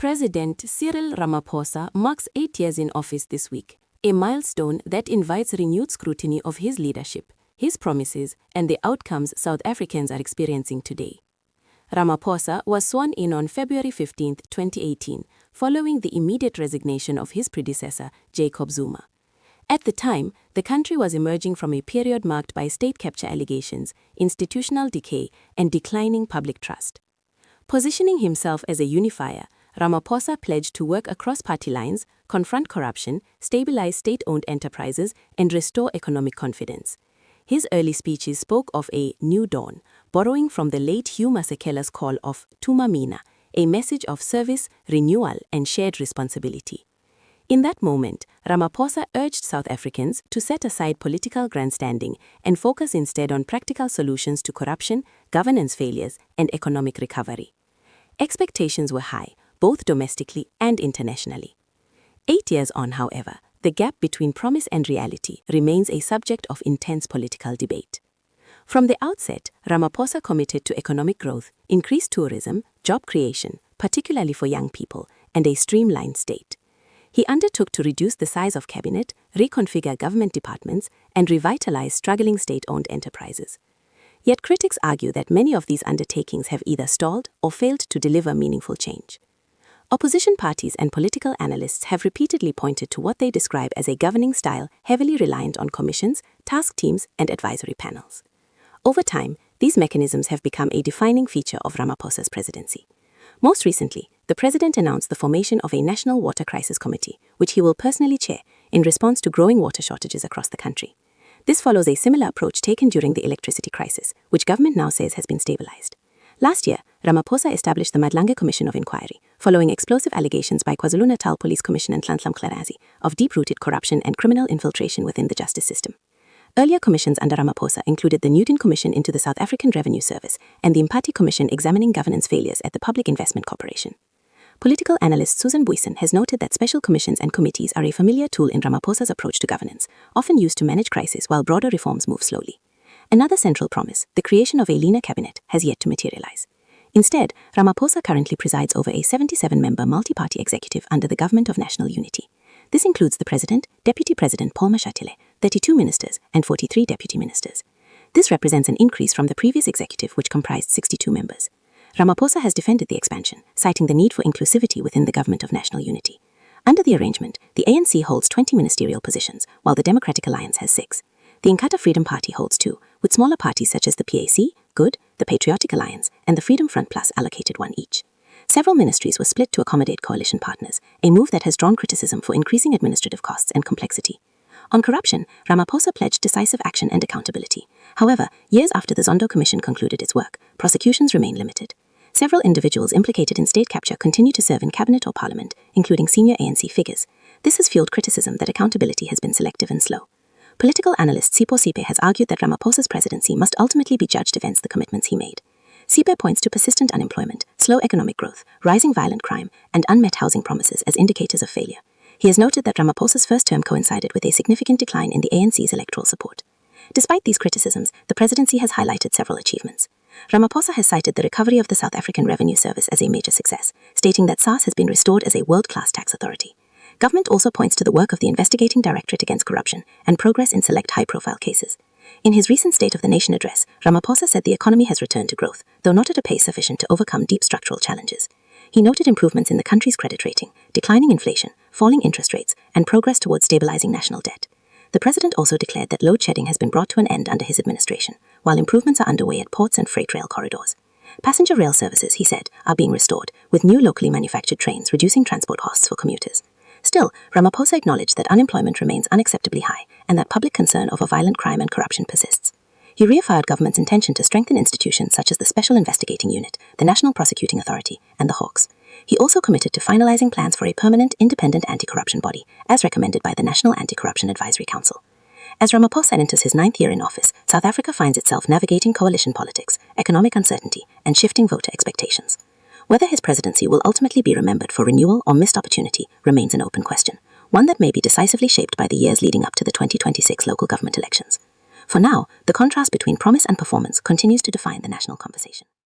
President Cyril Ramaphosa marks 8 years in office this week, a milestone that invites renewed scrutiny of his leadership, his promises, and the outcomes South Africans are experiencing today. Ramaphosa was sworn in on February 15, 2018, following the immediate resignation of his predecessor, Jacob Zuma. At the time, the country was emerging from a period marked by state capture allegations, institutional decay, and declining public trust. Positioning himself as a unifier, Ramaphosa pledged to work across party lines, confront corruption, stabilize state-owned enterprises, and restore economic confidence. His early speeches spoke of a new dawn, borrowing from the late Hugh Masekela's call of Tuma Mina, a message of service, renewal, and shared responsibility. In that moment, Ramaphosa urged South Africans to set aside political grandstanding and focus instead on practical solutions to corruption, governance failures, and economic recovery. Expectations were high, both domestically and internationally. 8 years on, however, the gap between promise and reality remains a subject of intense political debate. From the outset, Ramaphosa committed to economic growth, increased tourism, job creation, particularly for young people, and a streamlined state. He undertook to reduce the size of cabinet, reconfigure government departments, and revitalize struggling state-owned enterprises. Yet critics argue that many of these undertakings have either stalled or failed to deliver meaningful change. Opposition parties and political analysts have repeatedly pointed to what they describe as a governing style heavily reliant on commissions, task teams, and advisory panels. Over time, these mechanisms have become a defining feature of Ramaphosa's presidency. Most recently, the president announced the formation of a National Water Crisis Committee, which he will personally chair, in response to growing water shortages across the country. This follows a similar approach taken during the electricity crisis, which government now says has been stabilized. Last year, Ramaphosa established the Madlanga Commission of Inquiry, following explosive allegations by KwaZulu-Natal Police Commissioner Nhlanhla Mhlakazi of deep-rooted corruption and criminal infiltration within the justice system. Earlier commissions under Ramaphosa included the Newton Commission into the South African Revenue Service and the Mpati Commission examining governance failures at the Public Investment Corporation. Political analyst Susan Buisen has noted that special commissions and committees are a familiar tool in Ramaphosa's approach to governance, often used to manage crisis while broader reforms move slowly. Another central promise, the creation of a leaner cabinet, has yet to materialize. Instead, Ramaphosa currently presides over a 77-member multi-party executive under the Government of National Unity. This includes the President, Deputy President Paul Mashatile, 32 ministers, and 43 deputy ministers. This represents an increase from the previous executive, which comprised 62 members. Ramaphosa has defended the expansion, citing the need for inclusivity within the Government of National Unity. Under the arrangement, the ANC holds 20 ministerial positions, while the Democratic Alliance has 6. The Inkatha Freedom Party holds 2, with smaller parties such as the PAC, Good, the Patriotic Alliance, and the Freedom Front Plus allocated 1 each. Several ministries were split to accommodate coalition partners, a move that has drawn criticism for increasing administrative costs and complexity. On corruption, Ramaphosa pledged decisive action and accountability. However, years after the Zondo Commission concluded its work, prosecutions remain limited. Several individuals implicated in state capture continue to serve in cabinet or parliament, including senior ANC figures. This has fueled criticism that accountability has been selective and slow. Political analyst Sipho Sipe has argued that Ramaphosa's presidency must ultimately be judged against the commitments he made. Sipe points to persistent unemployment, slow economic growth, rising violent crime, and unmet housing promises as indicators of failure. He has noted that Ramaphosa's first term coincided with a significant decline in the ANC's electoral support. Despite these criticisms, the presidency has highlighted several achievements. Ramaphosa has cited the recovery of the South African Revenue Service as a major success, stating that SARS has been restored as a world-class tax authority. Government also points to the work of the Investigating Directorate Against Corruption and progress in select high-profile cases. In his recent State of the Nation address, Ramaphosa said the economy has returned to growth, though not at a pace sufficient to overcome deep structural challenges. He noted improvements in the country's credit rating, declining inflation, falling interest rates, and progress towards stabilizing national debt. The president also declared that load shedding has been brought to an end under his administration, while improvements are underway at ports and freight rail corridors. Passenger rail services, he said, are being restored, with new locally manufactured trains reducing transport costs for commuters. Still, Ramaphosa acknowledged that unemployment remains unacceptably high and that public concern over violent crime and corruption persists. He reaffirmed government's intention to strengthen institutions such as the Special Investigating Unit, the National Prosecuting Authority, and the Hawks. He also committed to finalizing plans for a permanent, independent anti-corruption body, as recommended by the National Anti-Corruption Advisory Council. As Ramaphosa enters his 9th year in office, South Africa finds itself navigating coalition politics, economic uncertainty, and shifting voter expectations. Whether his presidency will ultimately be remembered for renewal or missed opportunity remains an open question, one that may be decisively shaped by the years leading up to the 2026 local government elections. For now, the contrast between promise and performance continues to define the national conversation.